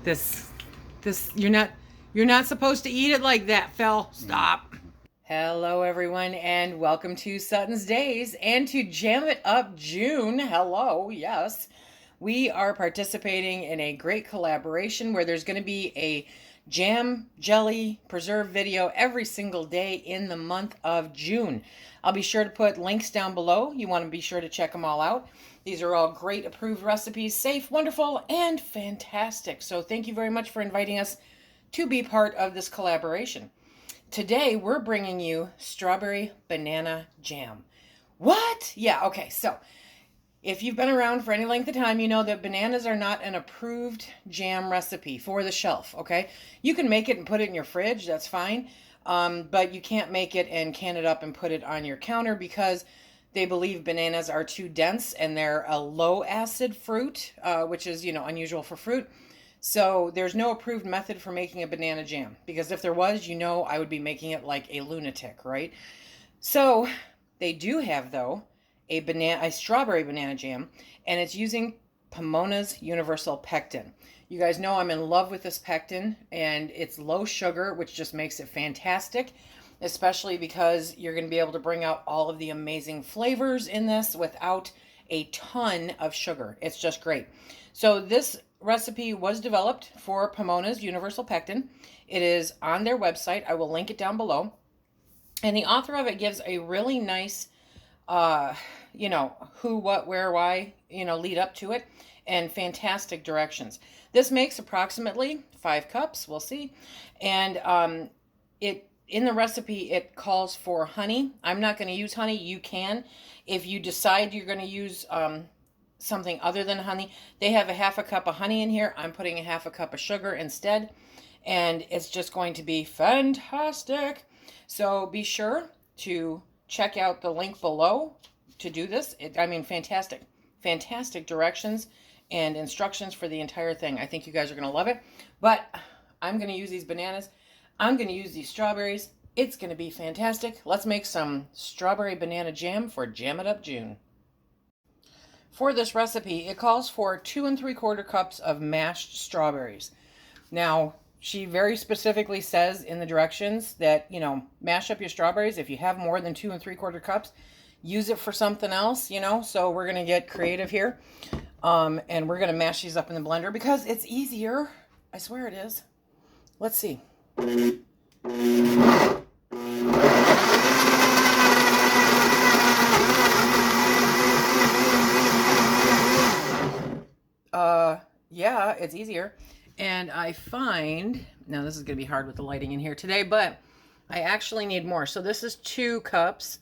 This, you're not supposed to eat it like that, Phil. Stop. Hello, everyone, and welcome to SuttonsDaze and to Jam It Up June. Hello, yes. We are participating in a great collaboration where there's going to be a jam, jelly, preserve video every single day in the month of June. I'll be sure to put links down below. You want to be sure to check them all out. These are all great approved recipes, safe, wonderful, and fantastic. So thank you very much for inviting us to be part of this collaboration. Today, we're bringing you strawberry banana jam. What? Yeah, okay, so if you've been around for any length of time, you know that bananas are not an approved jam recipe for the shelf, okay? You can make it and put it in your fridge, that's fine, but you can't make it and can it up and put it on your counter because they believe bananas are too dense and they're a low acid fruit, which is, unusual for fruit. So there's no approved method for making a banana jam because if there was, I would be making it like a lunatic, right? So they do have, though, a strawberry banana jam, and it's using Pomona's Universal Pectin. You guys know I'm in love with this pectin, and it's low sugar, which just makes it fantastic, especially because you're going to be able to bring out all of the amazing flavors in this without a ton of sugar. It's just great. So this recipe was developed for Pomona's Universal Pectin. It is on their website. I will link it down below. And the author of it gives a really nice, who, what, where, why, lead up to it, and fantastic directions. This makes approximately 5 cups. We'll see. And in the recipe, it calls for honey. I'm not going to use honey. You can. If you decide you're going to use something other than honey, they have a half a cup of honey in here. I'm putting a half a cup of sugar instead, and it's just going to be fantastic. So be sure to check out the link below to do this. Fantastic directions and instructions for the entire thing. I think you guys are going to love it, but I'm going to use these bananas. I'm going to use these strawberries. It's going to be fantastic. Let's make some strawberry banana jam for Jam It Up June. For this recipe, it calls for 2 3/4 cups of mashed strawberries. Now, she very specifically says in the directions that, mash up your strawberries. If you have more than 2 3/4 cups, use it for something else, So we're going to get creative here. And we're going to mash these up in the blender because it's easier. I swear it is. Let's see. Yeah, it's easier. And I find, now this is going to be hard with the lighting in here today, but I actually need more. So this is 2 cups.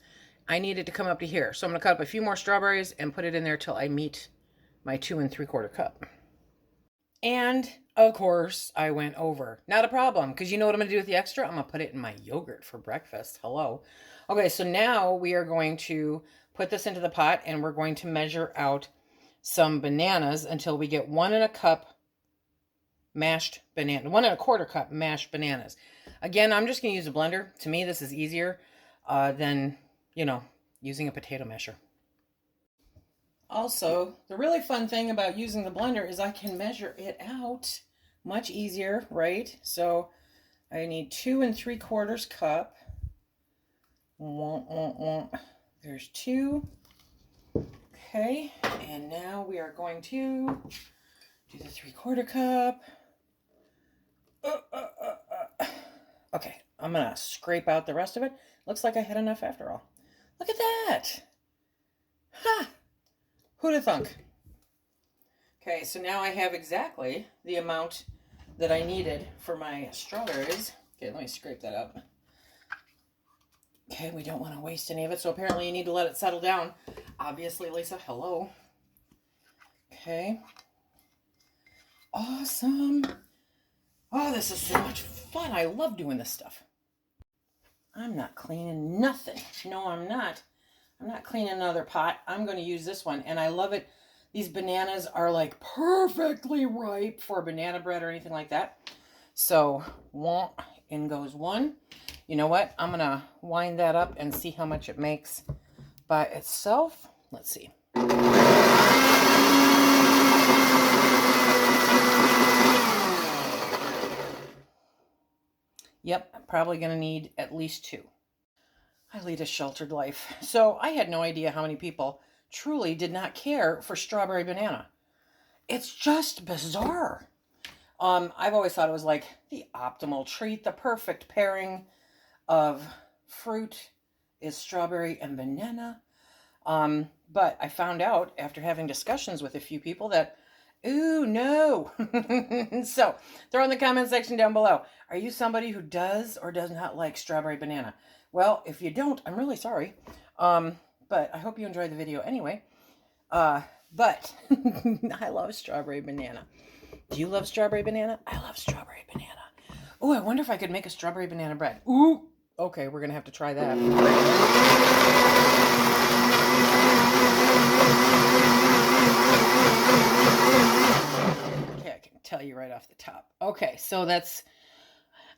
I need it to come up to here. So I'm going to cut up a few more strawberries and put it in there till I meet my 2 3/4 cup. And of course, I went over. Not a problem, because you know what I'm going to do with the extra? I'm going to put it in my yogurt for breakfast. Hello. Okay, so now we are going to put this into the pot, and we're going to measure out some bananas until we get 1 1/4 cup mashed banana, 1 1/4 cup mashed bananas. Again, I'm just going to use a blender. To me, this is easier than, using a potato masher. Also, the really fun thing about using the blender is I can measure it out much easier, right? So I need 2 3/4 cup. There's 2. Okay, and now we are going to do the 3/4 cup. Okay, I'm going to scrape out the rest of it. Looks like I had enough after all. Look at that. Ha! Who'd have thunk? Okay, so now I have exactly the amount that I needed for my strawberries. Okay, let me scrape that up. Okay, we don't want to waste any of it, so apparently you need to let it settle down. Obviously, Lisa, hello. Okay. Awesome. Oh, this is so much fun. I love doing this stuff. I'm not cleaning nothing. No, I'm not. I'm not cleaning another pot. I'm going to use this one, and I love it. These bananas are like perfectly ripe for banana bread or anything like that. So, in goes 1. You know what? I'm going to wind that up and see how much it makes by itself. Let's see. Yep, I'm probably going to need at least 2. I lead a sheltered life, so I had no idea how many people truly did not care for strawberry banana. It's just bizarre. I've always thought it was like the optimal treat, the perfect pairing of fruit is strawberry and banana. But I found out after having discussions with a few people that, ooh, no. So throw in the comment section down below. Are you somebody who does or does not like strawberry banana? Well, if you don't, I'm really sorry. But I hope you enjoyed the video anyway. But I love strawberry banana. Do you love strawberry banana? I love strawberry banana. Oh, I wonder if I could make a strawberry banana bread. Ooh, okay, we're going to have to try that. Okay, I can tell you right off the top. Okay, so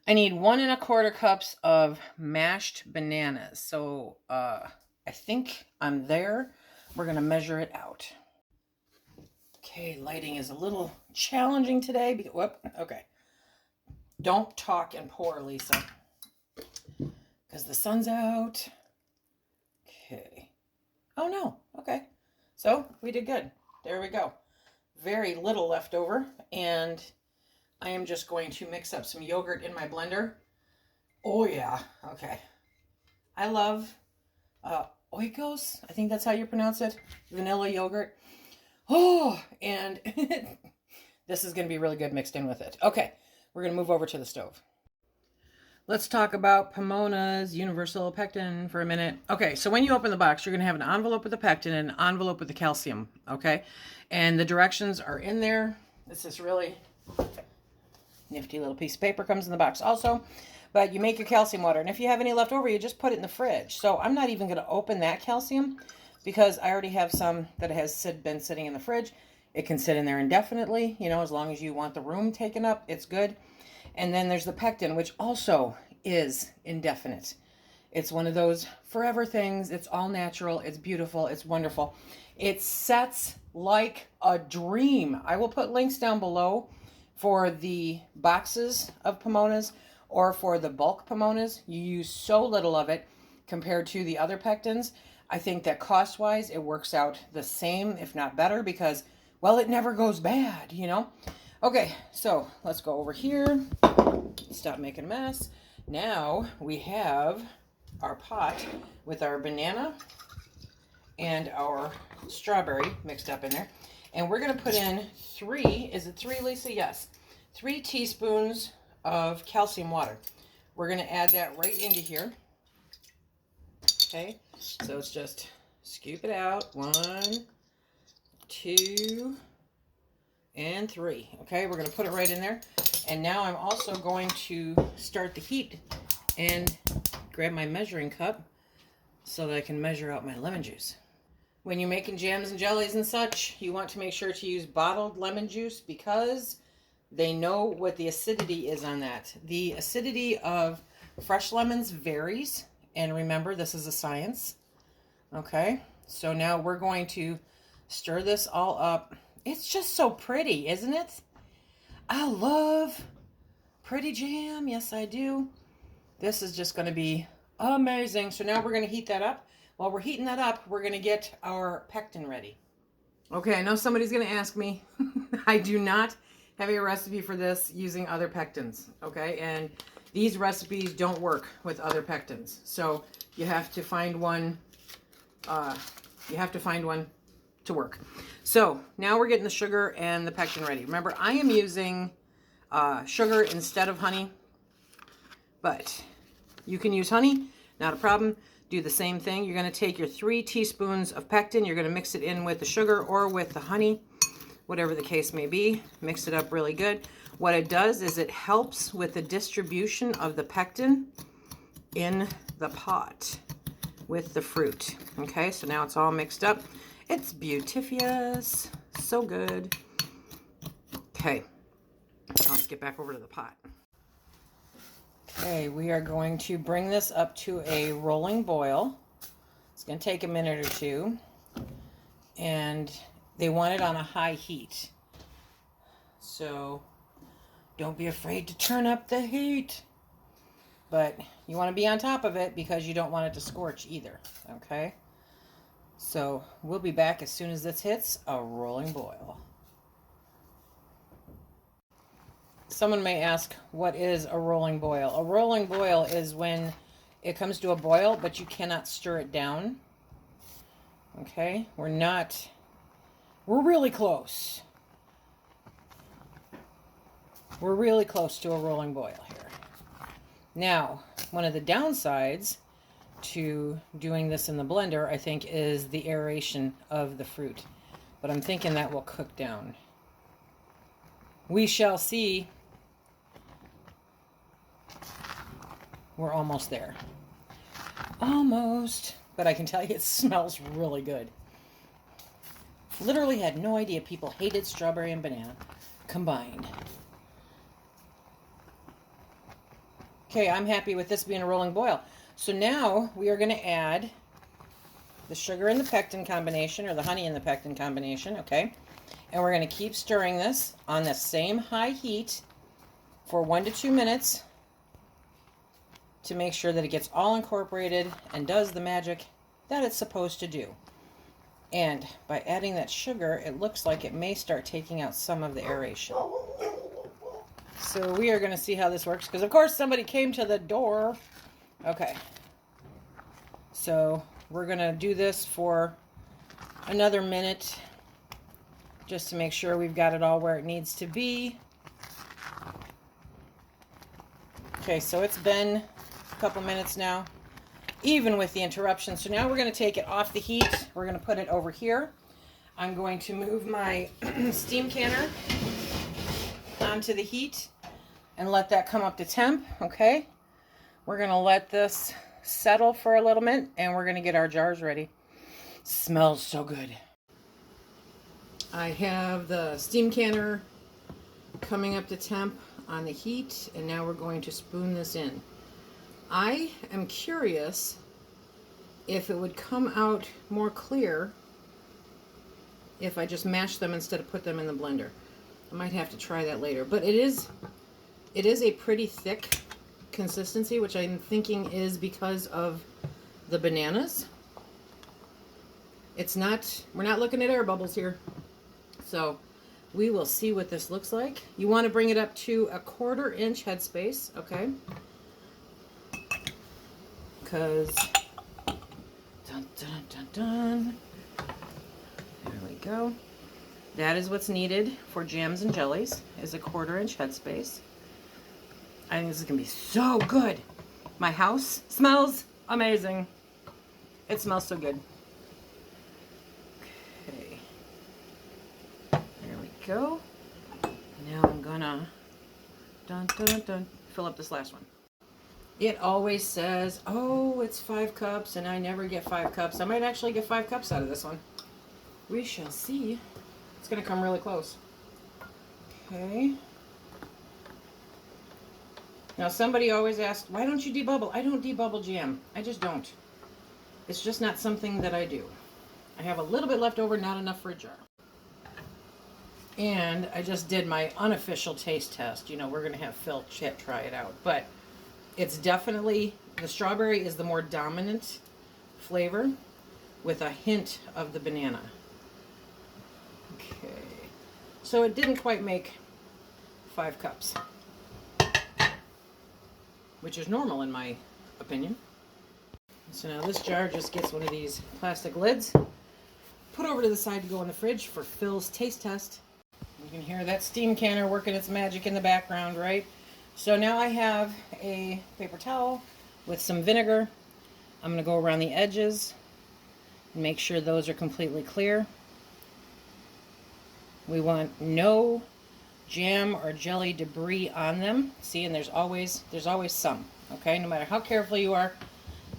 I need 1 1/4 cups of mashed bananas. So I think I'm there. We're going to measure it out. Okay, lighting is a little challenging today. Whoop, okay. Don't talk and pour, Lisa, because the sun's out. Okay. Oh, no. Okay. So we did good. There we go. Very little left over, and I am just going to mix up some yogurt in my blender. Oh, yeah. Okay. I love Oikos. I think that's how you pronounce it. Vanilla yogurt. Oh, and this is going to be really good mixed in with it. Okay, we're going to move over to the stove. Let's talk about Pomona's Universal Pectin for a minute. Okay, so when you open the box, you're going to have an envelope with the pectin and an envelope with the calcium, okay? And the directions are in there. This is really nifty little piece of paper comes in the box also. But you make your calcium water, and if you have any left over, you just put it in the fridge. So I'm not even going to open that calcium because I already have some that has been sitting in the fridge. It can sit in there indefinitely, you know, as long as you want the room taken up, it's good. And then there's the pectin, which also is indefinite. It's one of those forever things. It's all natural. It's beautiful. It's wonderful. It sets like a dream. I will put links down below for the boxes of Pomonas or for the bulk Pomonas. You use so little of it compared to the other pectins. I think that cost-wise, it works out the same, if not better, because, well, it never goes bad, you know? Okay, so let's go over here. Stop making a mess. Now we have our pot with our banana and our strawberry mixed up in there. And we're going to put in 3, is it 3, Lisa? Yes. 3 teaspoons of calcium water. We're going to add that right into here. Okay, so it's just scoop it out. 1, 2, and 3. Okay, we're going to put it right in there. And now I'm also going to start the heat and grab my measuring cup so that I can measure out my lemon juice. When you're making jams and jellies and such, you want to make sure to use bottled lemon juice because they know what the acidity is on that. The acidity of fresh lemons varies. And remember, this is a science. Okay, so now we're going to stir this all up. It's just so pretty, isn't it? I love pretty jam. Yes, I do. This is just going to be amazing. So now we're going to heat that up. While we're heating that up, we're going to get our pectin ready. Okay, I know somebody's going to ask me. I do not have a recipe for this using other pectins. Okay, and these recipes don't work with other pectins. So you have to find one. To work. So now we're getting the sugar and the pectin ready. Remember, I am using sugar instead of honey, but you can use honey, not a problem. Do the same thing. You're going to take your 3 teaspoons of pectin. You're going to mix it in with the sugar or with the honey, whatever the case may be. Mix it up really good. What it does is it helps with the distribution of the pectin in the pot with the fruit. Okay, so now it's all mixed up. It's beautiful, so good. Okay, let's get back over to the pot. Okay, we are going to bring this up to a rolling boil. It's going to take a minute or 2, and they want it on a high heat. So don't be afraid to turn up the heat. But you want to be on top of it because you don't want it to scorch either. Okay? So we'll be back as soon as this hits a rolling boil. Someone may ask, what is a rolling boil? A rolling boil is when it comes to a boil, but you cannot stir it down. Okay? We're really close. We're really close to a rolling boil here. Now, one of the downsides to doing this in the blender, I think, is the aeration of the fruit. But I'm thinking that will cook down. We shall see. We're almost there. Almost. But I can tell you it smells really good. Literally had no idea people hated strawberry and banana combined. Okay, I'm happy with this being a rolling boil. So now we are going to add the sugar and the pectin combination, or the honey and the pectin combination, okay? And we're going to keep stirring this on the same high heat for 1 to 2 minutes to make sure that it gets all incorporated and does the magic that it's supposed to do. And by adding that sugar, it looks like it may start taking out some of the aeration. So we are going to see how this works, because of course somebody came to the door. Okay. So we're going to do this for another minute just to make sure we've got it all where it needs to be. Okay, so it's been a couple minutes now, even with the interruption. So now we're going to take it off the heat. We're going to put it over here. I'm going to move my steam canner onto the heat and let that come up to temp, okay? We're going to let this settle for a little bit, and we're going to get our jars ready. Smells so good. I have the steam canner coming up to temp on the heat, and now we're going to spoon this in. I am curious if it would come out more clear if I just mash them instead of put them in the blender. I might have to try that later, but it is a pretty thick consistency, which I'm thinking is because of the bananas. We're not looking at air bubbles here. So we will see what this looks like. You want to bring it up to a 1/4 inch headspace, okay? Because, dun, dun, dun, dun. There we go. That is what's needed for jams and jellies, is a 1/4 inch headspace. I think this is going to be so good. My house smells amazing. It smells so good. Okay. There we go. Now I'm gonna dun, dun, dun, fill up this last one. It always says, oh, it's 5 cups, and I never get 5 cups. I might actually get 5 cups out of this one. We shall see. It's going to come really close. Okay. Now, somebody always asks, why don't you debubble? I don't debubble jam. I just don't. It's just not something that I do. I have a little bit left over, not enough for a jar. And I just did my unofficial taste test. You know, we're going to have Phil try it out. But it's definitely, the strawberry is the more dominant flavor with a hint of the banana. Okay. So it didn't quite make 5 cups, which is normal in my opinion. So now this jar just gets one of these plastic lids, put over to the side to go in the fridge for Phil's taste test. You can hear that steam canner working its magic in the background, right? So now I have a paper towel with some vinegar. I'm going to go around the edges and make sure those are completely clear. We want no jam or jelly debris on them. See, and there's always some, okay? No matter how careful you are,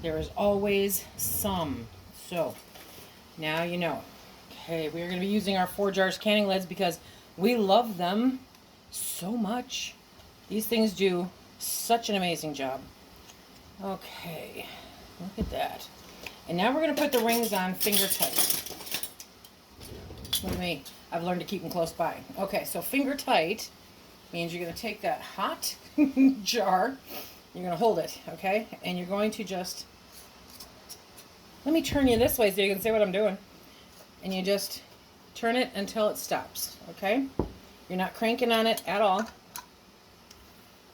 there is always some. So now you know. Okay, we are going to be using our 4 jars canning lids because we love them so much. These things do such an amazing job. Okay, look at that. And now we're going to put the rings on finger tight. Look at me. I've learned to keep them close by. Okay, so finger tight means you're going to take that hot jar You're going to hold it, okay? And you're going to just, let me turn you this way so you can see what I'm doing. And you just turn it until it stops, okay? You're not cranking on it at all.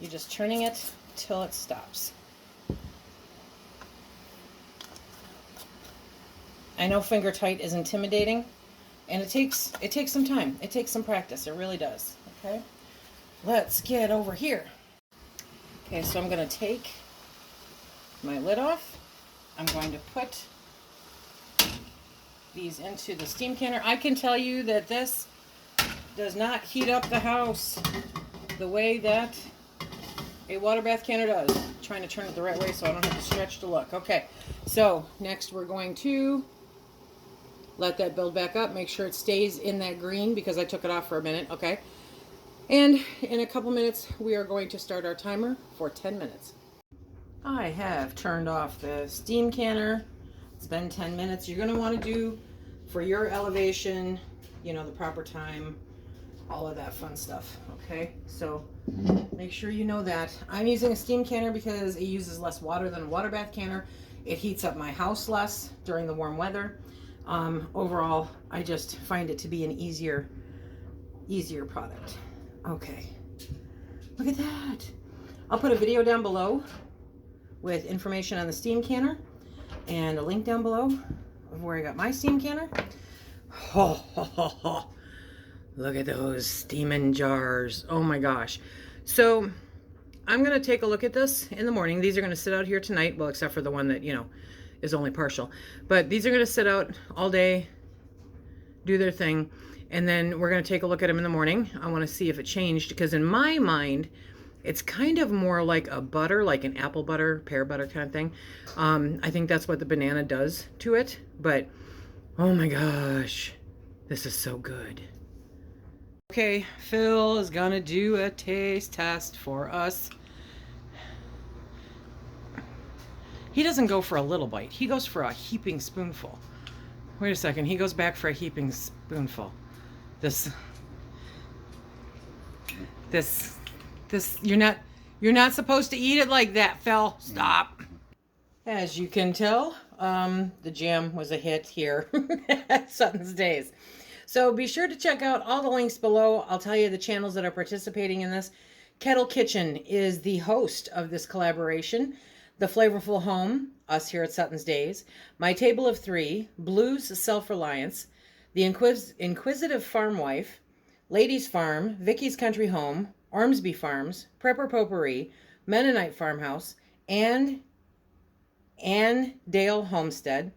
You're just turning it till it stops. I know finger tight is intimidating, and it takes some time. It takes some practice. It really does. Okay, let's get over here. Okay, so I'm going to take my lid off. I'm going to put these into the steam canner. I can tell you that this does not heat up the house the way that a water bath canner does. I'm trying to turn it the right way so I don't have to stretch to look. Okay, so next we're going to let that build back up. Make sure it stays in that green because I took it off for a minute, okay? And in a couple minutes, we are going to start our timer for 10 minutes. I have turned off the steam canner. It's been 10 minutes. You're gonna wanna do, for your elevation, you know, the proper time, all of that fun stuff, okay? So make sure you know that. I'm using a steam canner because it uses less water than a water bath canner. It heats up my house less during the warm weather. Overall, I just find it to be an easier product. Okay, look at that. I'll put a video down below with information on the steam canner and a link down below of where I got my steam canner. Oh, look at those steaming jars. Oh my gosh. So I'm gonna take a look at this in the morning. These are gonna sit out here tonight, well, except for the one that, you know, is only partial, but these are going to sit out all day, do their thing, and then we're going to take a look at them in the morning. I want to see if it changed, because in my mind it's kind of more like a butter, like an apple butter, pear butter kind of thing. I think that's what the banana does to it, but oh my gosh, this is so good. Okay, Phil is gonna do a taste test for us. He doesn't go for a little bite. He goes for a heaping spoonful. Wait a second. He goes back for a heaping spoonful. This, you're not supposed to eat it like that, Phil. Stop. As you can tell, the jam was a hit here at SuttonsDaze. So be sure to check out all the links below. I'll tell you the channels that are participating in this. Kettle Kitchen is the host of this collaboration. The Flavorful Home, us here at SuttonsDaze, My Table of Three, Blues Self-Reliance, The Inquisitive Farm Wife, Ladies Farm, Vicky's Country Home, Ormsby Farms, Prepper Potpourri, Mennonite Farmhouse, and Ann Dale Homestead,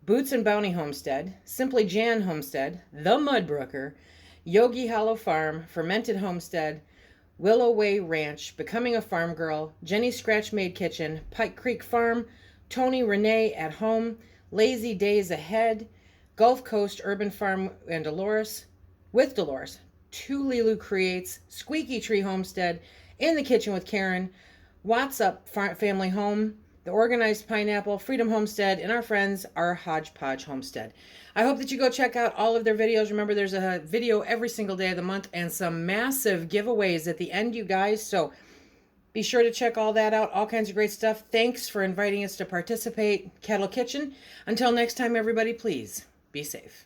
Boots and Bounty Homestead, Simply Jan Homestead, The Mudbrooker, Yogi Hollow Farm, Fermented Homestead, Willow Way Ranch, Becoming a Farm Girl, Jenny's Scratch Made Kitchen, Pike Creek Farm, Tony Renee at Home, Lazy Days Ahead, Gulf Coast Urban Farm and Dolores, with Dolores, Tulilu Creates, Squeaky Tree Homestead, In the Kitchen with Karen, Watts Up Family Home, The Organized Pineapple, Freedom Homestead, and our friends, Our Hodgepodge Homestead. I hope that you go check out all of their videos. Remember, there's a video every single day of the month and some massive giveaways at the end, you guys. So be sure to check all that out. All kinds of great stuff. Thanks for inviting us to participate, Kettle Kitchen. Until next time, everybody, please be safe.